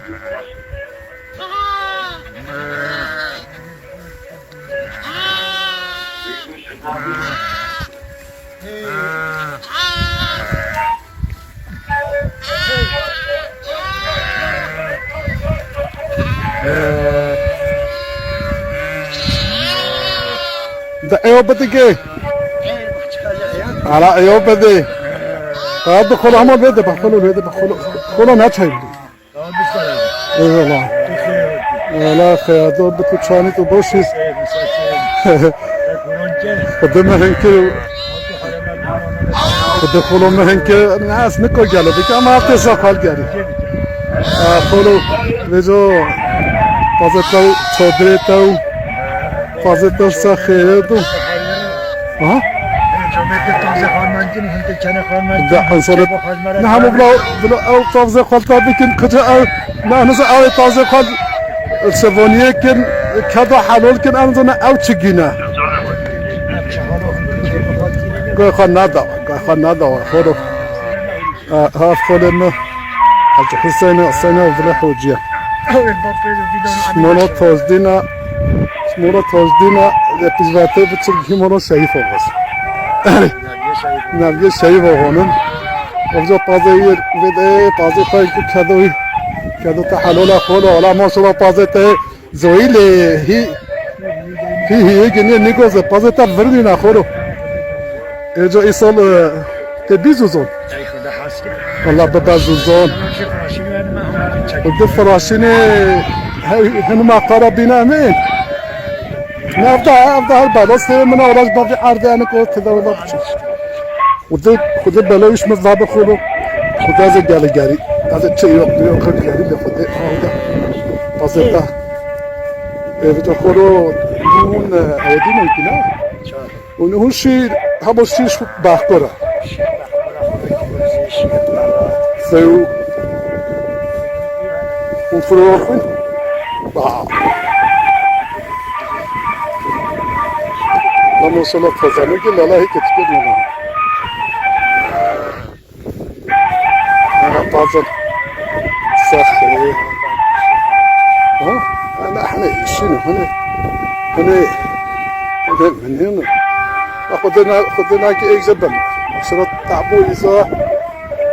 ده ايوه بدك ايه؟ على ايوه بدي هذا خلوا هم بيده بخلوا بيده خلوا ناتشي اي والله لا خير دول بتشاني تبوشيس قدامنا هنك خلوا ما هنك الناس نكو قالوا بك ما اتصل قال خلوا بيجو فازتو صدرتو فازتو سخيرتو ها ده صارت نحن بلا أو تازه خالطة بكن كذا أو نحن أو تازه خال السفونية كن كذا حلول كن أنزلنا أو تجينا خنادا خورو هاف خلنا H.Huseynê H.Huseynê Avdilê Hacî Smolo tozdina epizvate biçil himono Şerîf olmaz. Navge Şerîf oğlunun Avza pazayır ve de pazay kayık kado tahalula kholo ala masula pazay te zoile hi gene negoze pazay ta verdina kholo ejo isol te bizuzon Allah babazuzon ود فراشيني هنما قرابينا مين نافدا هالبالوس من اوراج بافي عرضي انا كنت كذا والله بتشوف خذ بلاويش مذهب خلو خذ هذا جاري هذا شيء يوم خذ جاري ده خذ هذا بسيطة بتو خلو نون عادي ممكن ونهون شيء هم شيء باخبره سو وفروخن لما وصلت فزانوك لا هيك تكون لنا أنا طازل سخي ها أنا إحنا شنو هنا من هنا خذنا كي إجابة شرط تعبوا إذا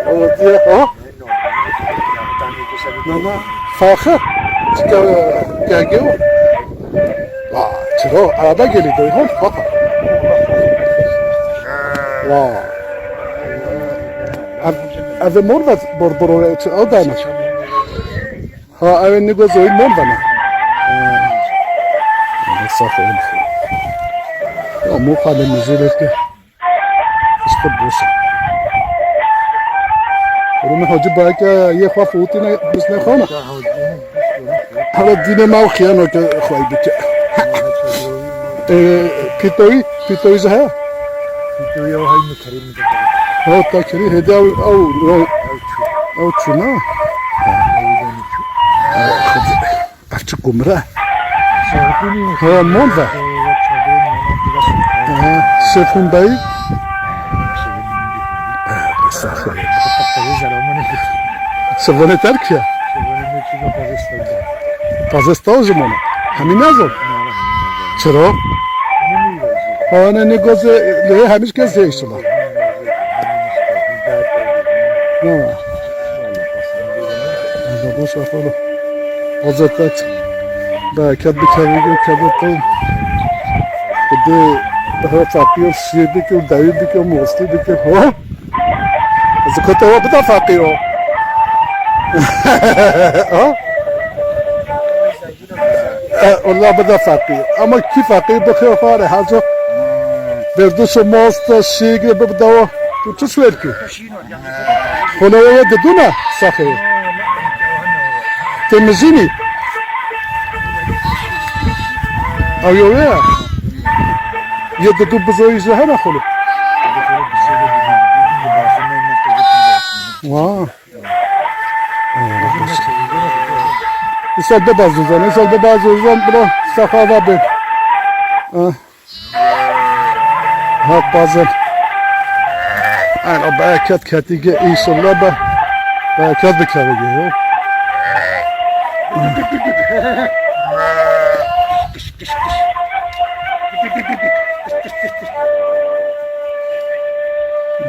أو دي ها نانا فاخر كاجو چرا عربه گلی دوی هون فاخر واه اوه مرد برو او دانه ها اوه نگو زوی مردنه صافي یا مو خاله نزیلت که اشتب بوشه رومي حاجب باك يا خوا فوتنا بس نخونه هذا الدين ما خيانه خوي بك بيتوي زها بيتوي هاي مكرم هو تكري هدا او تشنا افت قمره هو موندا سفن باي سفن تركيا پازستاو زمانه همین نزد چرا؟ آنه نگازه له همیش که زیش شده نه از باش افعالو آزادت برکت بکردیم کردیم خود به فقیر شیر بکر دوی بکر موستی بکر ها از کتاب بده فقیر ها والله بده فقیر اما کی فقیر بخیر فاره حاجه بردوش ماست شیگه ببداو تو چه شوید که خلوه دونه سخیر تمزینی او یوه یه دو بزایی زهر خلو واه İsal da bazıcan, isal da bazıcan bura sakava ben. Ha bazen. Ana bereket ketige inşallah ba bereket bekare geliyor.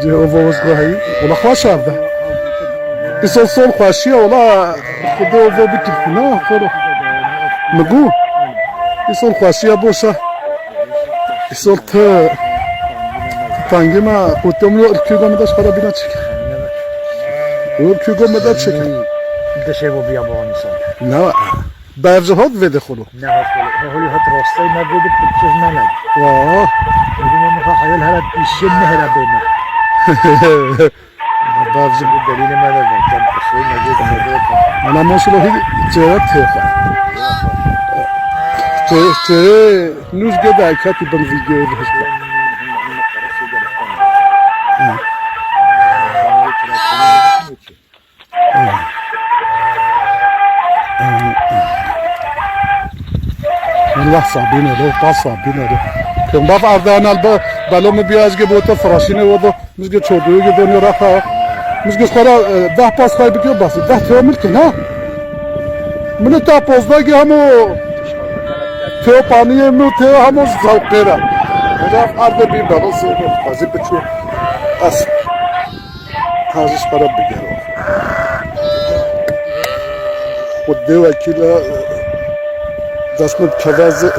جه اووز گاهی ولی خوش آمده ایسال سال خوشیه ولی خدا اوو بکر نه خدا مگو ایسال خوشیه باشه ایسال تا تنگی ما خودم رو ارکیگا مداش خرابی نچکه ارکیگا مداش چکه دشه و بیا با انسان نه برجه هات ویده خودو نه هولی هات راسته ما ویده پکچر نلد واه ما میخواه حیال هلد ایشه نهره بیمه برجه دلیل ما دادن کم کشوی نجید نجید انا ماشلو هی جهت تیخوا چه نوز گده کتی بنزیگه بهشت الله صابينه له باص صابينه له كم باب أردنا الب بالوم بياز جبوته فراشينه وده مش قد شو دوي جدوني راحة مش قد خلا ده باص خايب كيو بس ده تعمل كنا من تا باص ده جه همو تو پانی مو تو همو زوقيرة هذا أرد بي بالوس بازي بتشو أس هذا خراب بجرو وده وكيله دستم كذا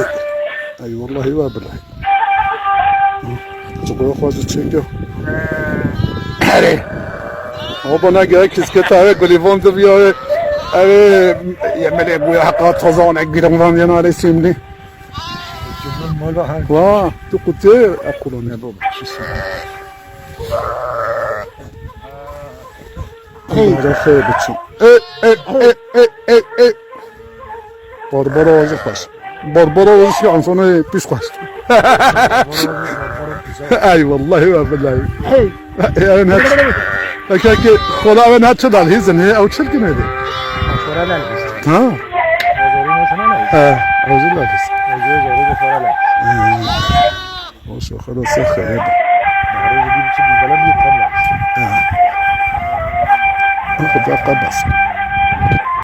اي والله ما بالله تقول خواجه چنگه اره بابا نگه کس که تاره گلیوان دو بیاره اره یملی بوی حقا تازانه گیرم وام یه ناره سیملی واه تو قطعه اقولونه بابا هذا خير بتشو باربارا آزی خوش باربارا آزی شی انسانه پیش خوش ای والله و بالله این هت که خدا این هت چه دل هیزن او چل کنه دی فورا لالبیست ها زوری نشونه لالبیست اوزی لالبیست زوری فورا لالبیست باشه خلاص خیلی بحری جدی بچه بیبالا بیتم لالبیست خدا قبض